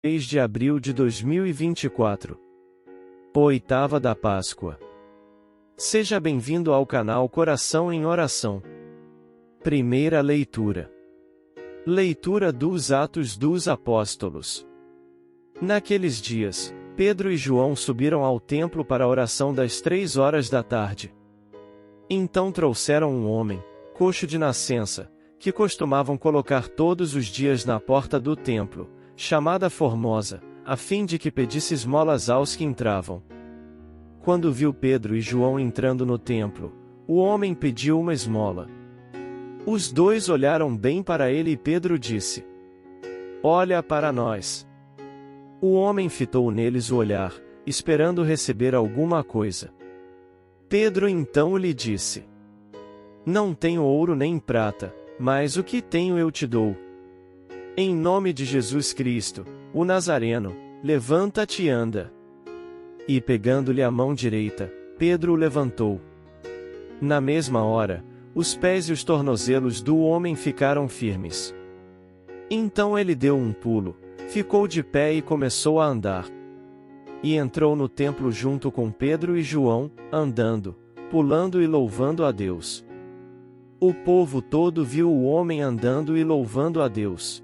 6 de abril de 2024. Oitava da Páscoa. Seja bem-vindo ao canal Coração em Oração. Primeira leitura. Leitura dos Atos dos Apóstolos. Naqueles dias, Pedro e João subiram ao templo para a oração das 3 horas da tarde. Então trouxeram um homem, coxo de nascença, que costumavam colocar todos os dias na porta do templo, chamada Formosa, a fim de que pedisse esmolas aos que entravam. Quando viu Pedro e João entrando no templo, o homem pediu uma esmola. Os dois olharam bem para ele e Pedro disse: "Olha para nós." O homem fitou neles o olhar, esperando receber alguma coisa. Pedro então lhe disse: "Não tenho ouro nem prata, mas o que tenho eu te dou. Em nome de Jesus Cristo, o Nazareno, levanta-te e anda." E pegando-lhe a mão direita, Pedro o levantou. Na mesma hora, os pés e os tornozelos do homem ficaram firmes. Então ele deu um pulo, ficou de pé e começou a andar. E entrou no templo junto com Pedro e João, andando, pulando e louvando a Deus. O povo todo viu o homem andando e louvando a Deus.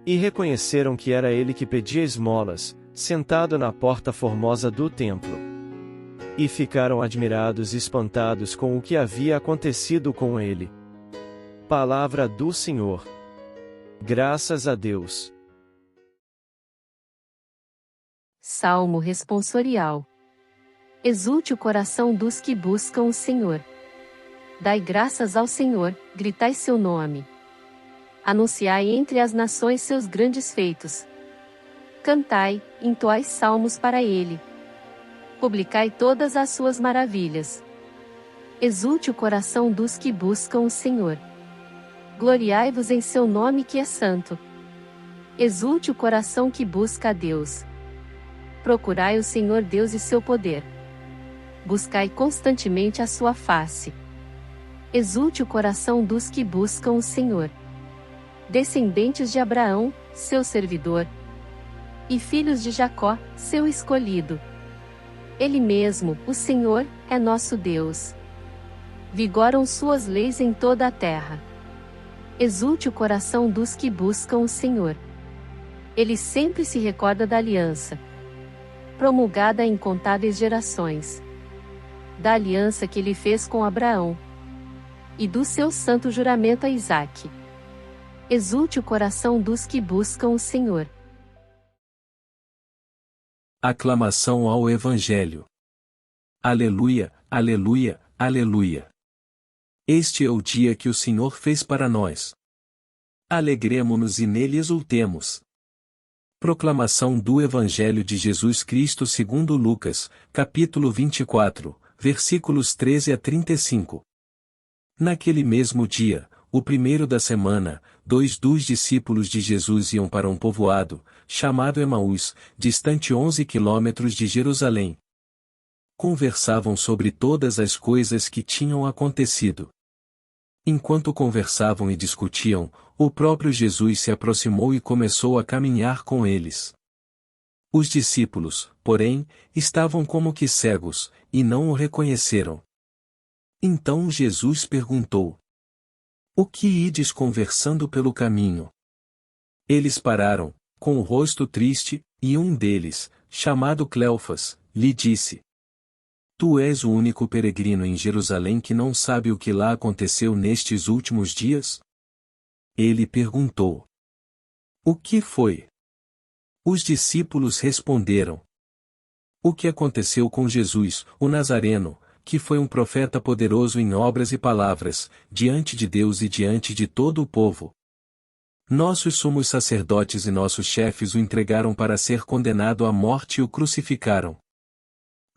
E reconheceram que era ele que pedia esmolas, sentado na porta formosa do templo. E ficaram admirados e espantados com o que havia acontecido com ele. Palavra do Senhor. Graças a Deus. Salmo responsorial. Exulte o coração dos que buscam o Senhor. Dai graças ao Senhor, gritai seu nome. Anunciai entre as nações seus grandes feitos. Cantai, entoai salmos para ele. Publicai todas as suas maravilhas. Exulte o coração dos que buscam o Senhor. Gloriai-vos em seu nome que é santo. Exulte o coração que busca a Deus. Procurai o Senhor Deus e seu poder. Buscai constantemente a sua face. Exulte o coração dos que buscam o Senhor. Descendentes de Abraão, seu servidor. E filhos de Jacó, seu escolhido. Ele mesmo, o Senhor, é nosso Deus. Vigoram suas leis em toda a terra. Exulte o coração dos que buscam o Senhor. Ele sempre se recorda da aliança, promulgada em incontáveis gerações. Da aliança que ele fez com Abraão. E do seu santo juramento a Isaque. Exulte o coração dos que buscam o Senhor. Aclamação ao Evangelho. Aleluia, aleluia, aleluia. Este é o dia que o Senhor fez para nós. Alegremo-nos e nele exultemos. Proclamação do Evangelho de Jesus Cristo segundo Lucas, capítulo 24, versículos 13 a 35. Naquele mesmo dia, o primeiro da semana, 2 dos discípulos de Jesus iam para um povoado, chamado Emaús, distante 11 quilômetros de Jerusalém. Conversavam sobre todas as coisas que tinham acontecido. Enquanto conversavam e discutiam, o próprio Jesus se aproximou e começou a caminhar com eles. Os discípulos, porém, estavam como que cegos, e não o reconheceram. Então Jesus perguntou: "O que ides conversando pelo caminho?" Eles pararam, com o rosto triste, e um deles, chamado Cleofas, lhe disse: "Tu és o único peregrino em Jerusalém que não sabe o que lá aconteceu nestes últimos dias?" Ele perguntou: "O que foi?" Os discípulos responderam: "O que aconteceu com Jesus, o Nazareno, que foi um profeta poderoso em obras e palavras, diante de Deus e diante de todo o povo. Nossos sumos sacerdotes e nossos chefes o entregaram para ser condenado à morte e o crucificaram.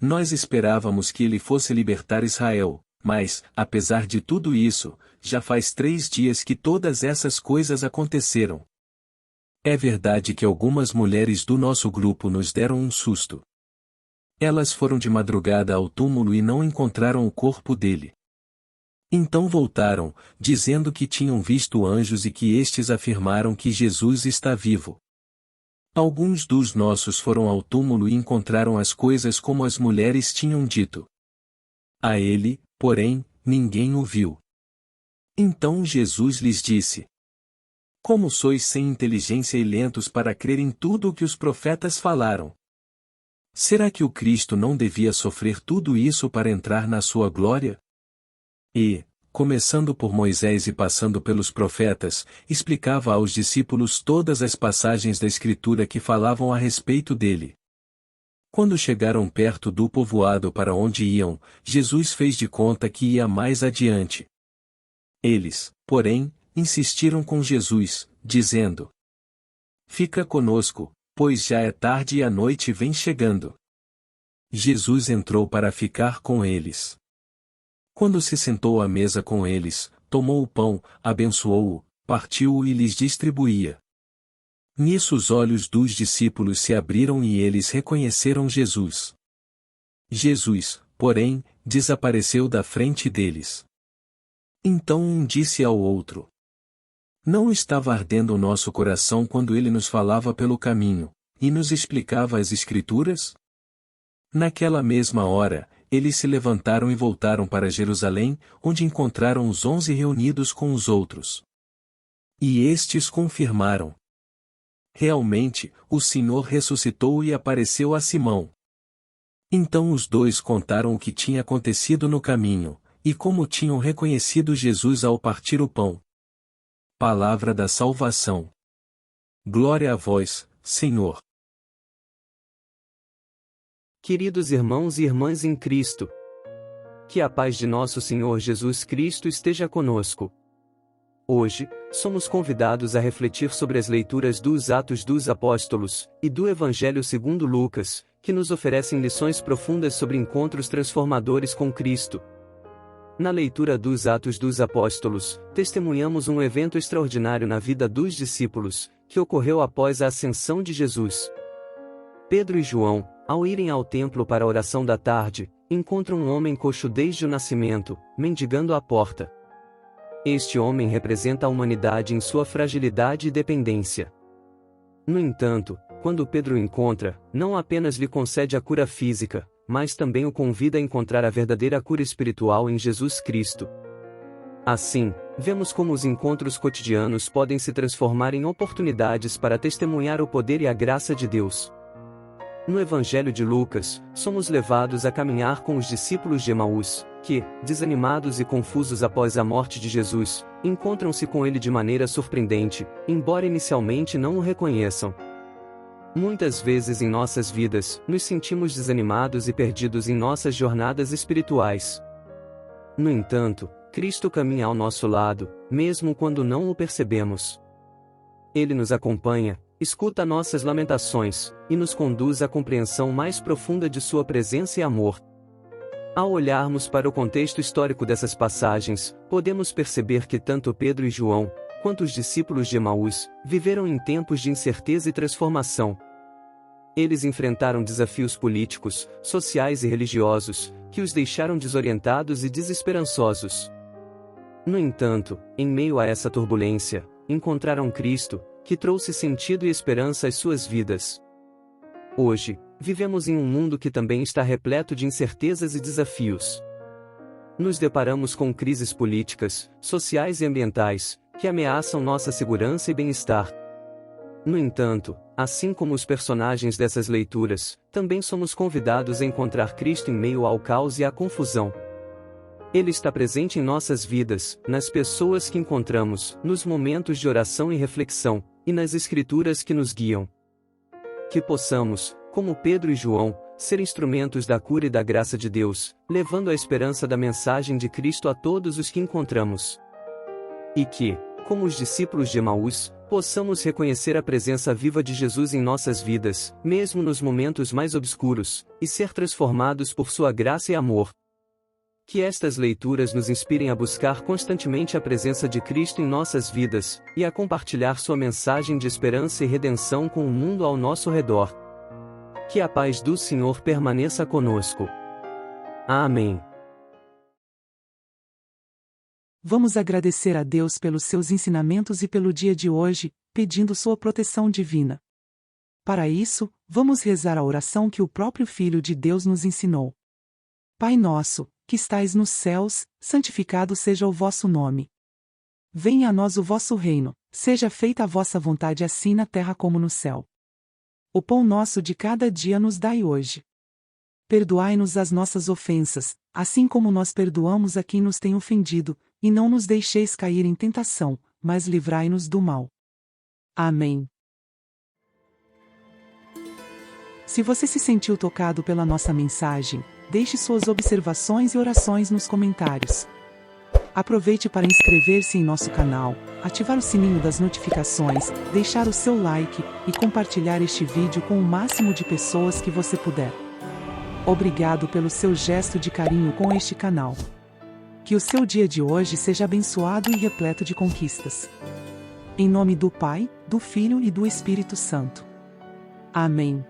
Nós esperávamos que ele fosse libertar Israel, mas, apesar de tudo isso, já faz 3 dias que todas essas coisas aconteceram. É verdade que algumas mulheres do nosso grupo nos deram um susto. Elas foram de madrugada ao túmulo e não encontraram o corpo dele. Então voltaram, dizendo que tinham visto anjos e que estes afirmaram que Jesus está vivo. Alguns dos nossos foram ao túmulo e encontraram as coisas como as mulheres tinham dito. A ele, porém, ninguém o viu. Então Jesus lhes disse: Como sois sem inteligência e lentos para crer em tudo o que os profetas falaram? Será que o Cristo não devia sofrer tudo isso para entrar na sua glória? E, começando por Moisés e passando pelos profetas, explicava aos discípulos todas as passagens da Escritura que falavam a respeito dele. Quando chegaram perto do povoado para onde iam, Jesus fez de conta que ia mais adiante. Eles, porém, insistiram com Jesus, dizendo: Fica conosco, pois já é tarde e a noite vem chegando. Jesus entrou para ficar com eles. Quando se sentou à mesa com eles, tomou o pão, abençoou-o, partiu-o e lhes distribuía. Nisso os olhos dos discípulos se abriram e eles reconheceram Jesus. Jesus, porém, desapareceu da frente deles. Então um disse ao outro: Não estava ardendo o nosso coração quando ele nos falava pelo caminho, e nos explicava as Escrituras? Naquela mesma hora, eles se levantaram e voltaram para Jerusalém, onde encontraram os 11 reunidos com os outros. E estes confirmaram: Realmente, o Senhor ressuscitou e apareceu a Simão. Então os dois contaram o que tinha acontecido no caminho, e como tinham reconhecido Jesus ao partir o pão. Palavra da salvação. Glória a vós, Senhor. Queridos irmãos e irmãs em Cristo, que a paz de nosso Senhor Jesus Cristo esteja conosco. Hoje, somos convidados a refletir sobre as leituras dos Atos dos Apóstolos e do Evangelho segundo Lucas, que nos oferecem lições profundas sobre encontros transformadores com Cristo. Na leitura dos Atos dos Apóstolos, testemunhamos um evento extraordinário na vida dos discípulos, que ocorreu após a ascensão de Jesus. Pedro e João, ao irem ao templo para a oração da tarde, encontram um homem coxo desde o nascimento, mendigando à porta. Este homem representa a humanidade em sua fragilidade e dependência. No entanto, quando Pedro o encontra, não apenas lhe concede a cura física, mas também o convida a encontrar a verdadeira cura espiritual em Jesus Cristo. Assim, vemos como os encontros cotidianos podem se transformar em oportunidades para testemunhar o poder e a graça de Deus. No Evangelho de Lucas, somos levados a caminhar com os discípulos de Emaús, que, desanimados e confusos após a morte de Jesus, encontram-se com ele de maneira surpreendente, embora inicialmente não o reconheçam. Muitas vezes em nossas vidas, nos sentimos desanimados e perdidos em nossas jornadas espirituais. No entanto, Cristo caminha ao nosso lado, mesmo quando não o percebemos. Ele nos acompanha, escuta nossas lamentações, e nos conduz à compreensão mais profunda de sua presença e amor. Ao olharmos para o contexto histórico dessas passagens, podemos perceber que tanto Pedro e João, quanto os discípulos de Emaús, viveram em tempos de incerteza e transformação. Eles enfrentaram desafios políticos, sociais e religiosos, que os deixaram desorientados e desesperançosos. No entanto, em meio a essa turbulência, encontraram Cristo, que trouxe sentido e esperança às suas vidas. Hoje, vivemos em um mundo que também está repleto de incertezas e desafios. Nos deparamos com crises políticas, sociais e ambientais, que ameaçam nossa segurança e bem-estar. No entanto, assim como os personagens dessas leituras, também somos convidados a encontrar Cristo em meio ao caos e à confusão. Ele está presente em nossas vidas, nas pessoas que encontramos, nos momentos de oração e reflexão, e nas Escrituras que nos guiam. Que possamos, como Pedro e João, ser instrumentos da cura e da graça de Deus, levando a esperança da mensagem de Cristo a todos os que encontramos. E que, como os discípulos de Emaús, possamos reconhecer a presença viva de Jesus em nossas vidas, mesmo nos momentos mais obscuros, e ser transformados por sua graça e amor. Que estas leituras nos inspirem a buscar constantemente a presença de Cristo em nossas vidas, e a compartilhar sua mensagem de esperança e redenção com o mundo ao nosso redor. Que a paz do Senhor permaneça conosco. Amém. Vamos agradecer a Deus pelos seus ensinamentos e pelo dia de hoje, pedindo sua proteção divina. Para isso, vamos rezar a oração que o próprio Filho de Deus nos ensinou. Pai nosso, que estais nos céus, santificado seja o vosso nome. Venha a nós o vosso reino, seja feita a vossa vontade assim na terra como no céu. O pão nosso de cada dia nos dai hoje. Perdoai-nos as nossas ofensas, assim como nós perdoamos a quem nos tem ofendido, e não nos deixeis cair em tentação, mas livrai-nos do mal. Amém. Se você se sentiu tocado pela nossa mensagem, deixe suas observações e orações nos comentários. Aproveite para inscrever-se em nosso canal, ativar o sininho das notificações, deixar o seu like e compartilhar este vídeo com o máximo de pessoas que você puder. Obrigado pelo seu gesto de carinho com este canal. Que o seu dia de hoje seja abençoado e repleto de conquistas. Em nome do Pai, do Filho e do Espírito Santo. Amém.